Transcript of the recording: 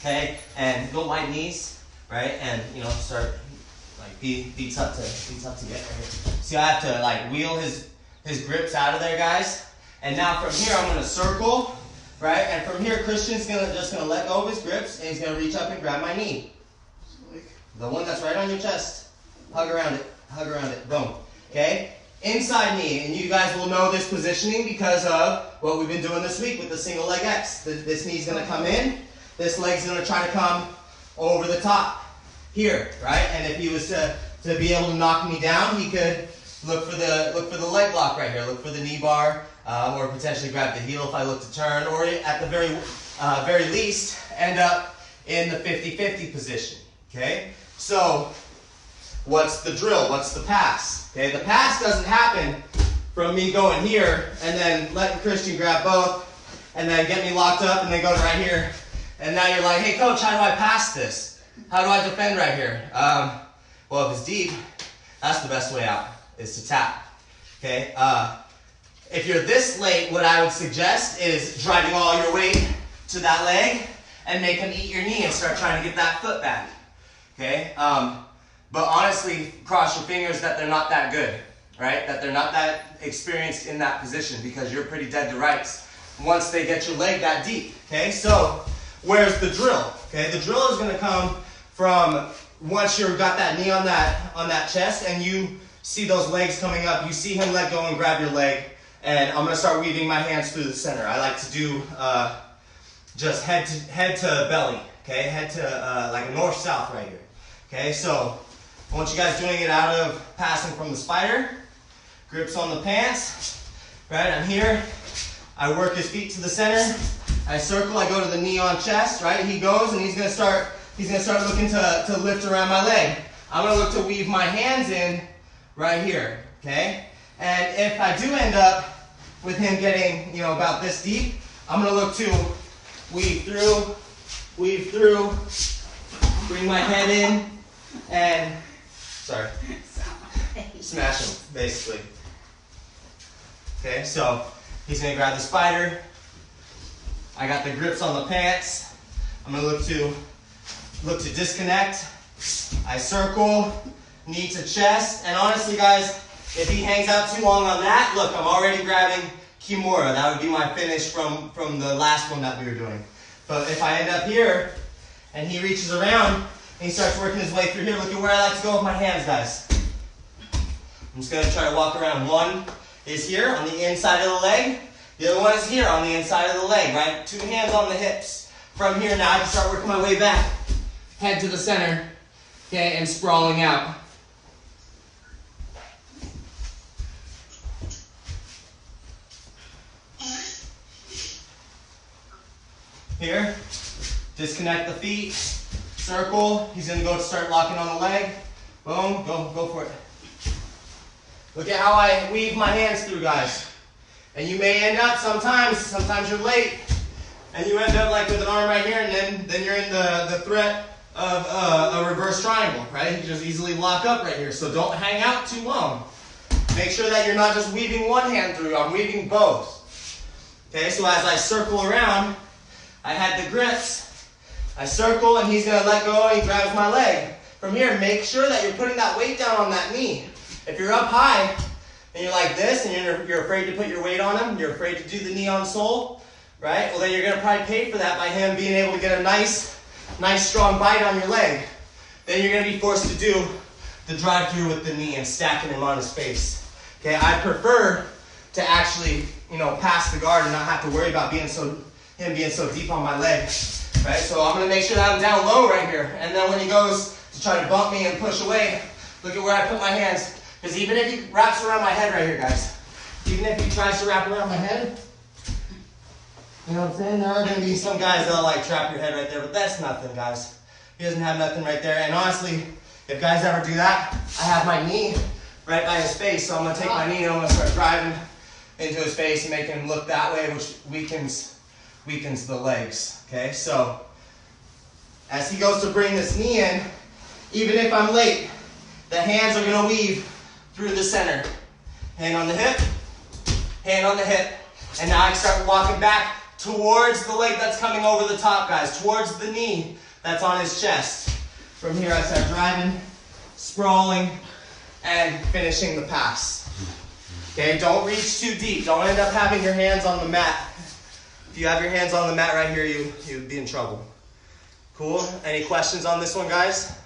okay? And go wide knees, right? And, you know, start, like, be tough to get right here. See, I have to, like, wheel his grips out of there, guys. And now from here, I'm going to circle, right? And from here, Christian's just going to let go of his grips, and he's going to reach up and grab my knee. The one that's right on your chest. Hug around it, boom. Okay? Inside knee, and you guys will know this positioning because of what we've been doing this week with the single leg X. This knee's going to come in, this leg's going to try to come over the top here, right? And if he was to be able to knock me down, he could look for the leg lock right here, look for the knee bar, or potentially grab the heel if I look to turn, or at the very least, end up in the 50-50 position, okay? So, what's the drill? What's the pass? Okay, the pass doesn't happen from me going here and then letting Christian grab both and then get me locked up and then go to right here. And now you're like, hey coach, how do I pass this? How do I defend right here? Well, if it's deep, that's the best way out, is to tap. Okay, if you're this late, what I would suggest is driving all your weight to that leg and make him eat your knee and start trying to get that foot back. Okay, but honestly, cross your fingers that they're not that good, right? That they're not that experienced in that position because you're pretty dead to rights once they get your leg that deep, okay? So, where's the drill? Okay, the drill is gonna come from once you've got that knee on that chest and you see those legs coming up, you see him let go and grab your leg, and I'm gonna start weaving my hands through the center. I like to do just head to belly, okay? Head to like a north-south right here. Okay, so I want you guys doing it out of passing from the spider, grips on the pants, right? I'm here, I work his feet to the center, I circle, I go to the knee on chest, right? He goes and he's gonna start looking to lift around my leg. I'm gonna look to weave my hands in right here, okay? And if I do end up with him getting, you know, about this deep, I'm gonna look to weave through, bring my head in, and, sorry, smash him, basically. Okay, so he's gonna grab the spider. I got the grips on the pants. I'm gonna look to disconnect. I circle, knee to chest, and honestly, guys, if he hangs out too long on that, look, I'm already grabbing Kimura. That would be my finish from the last one that we were doing. But if I end up here and he reaches around, and he starts working his way through here. Look at where I like to go with my hands, guys. I'm just going to try to walk around. One is here on the inside of the leg. The other one is here on the inside of the leg, right? Two hands on the hips. From here now, I can start working my way back. Head to the center, okay, and sprawling out. Here, disconnect the feet. Circle, he's going to go start locking on the leg. Boom, go for it. Look at how I weave my hands through, guys. And you may end up sometimes you're late, and you end up like with an arm right here, and then you're in the threat of a reverse triangle, right? You can just easily lock up right here, so don't hang out too long. Make sure that you're not just weaving one hand through, I'm weaving both. Okay, so as I circle around, I had the grips. I circle and he's going to let go and he grabs my leg. From here, make sure that you're putting that weight down on that knee. If you're up high and you're like this and you're afraid to put your weight on him, you're afraid to do the knee on sole, right? Well, then you're going to probably pay for that by him being able to get a nice strong bite on your leg. Then you're going to be forced to do the drive through with the knee and stacking him on his face. Okay, I prefer to actually, you know, pass the guard and not have to worry about him being so deep on my leg. Right, so I'm going to make sure that I'm down low right here. And then when he goes to try to bump me and push away, look at where I put my hands. Because even if he wraps around my head right here, guys, even if he tries to wrap around my head, you know what I'm saying? There are going to be some guys that'll like trap your head right there, but that's nothing, guys. He doesn't have nothing right there. And honestly, if guys ever do that, I have my knee right by his face. So I'm going to take my knee and I'm going to start driving into his face and make him look that way, which weakens the legs. Okay, so as he goes to bring this knee in, even if I'm late, the hands are going to weave through the center. Hand on the hip, and now I can start walking back towards the leg that's coming over the top, guys, towards the knee that's on his chest. From here, I start driving, sprawling, and finishing the pass. Okay, don't reach too deep. Don't end up having your hands on the mat. If you have your hands on the mat right here, you'd be in trouble. Cool? Any questions on this one, guys?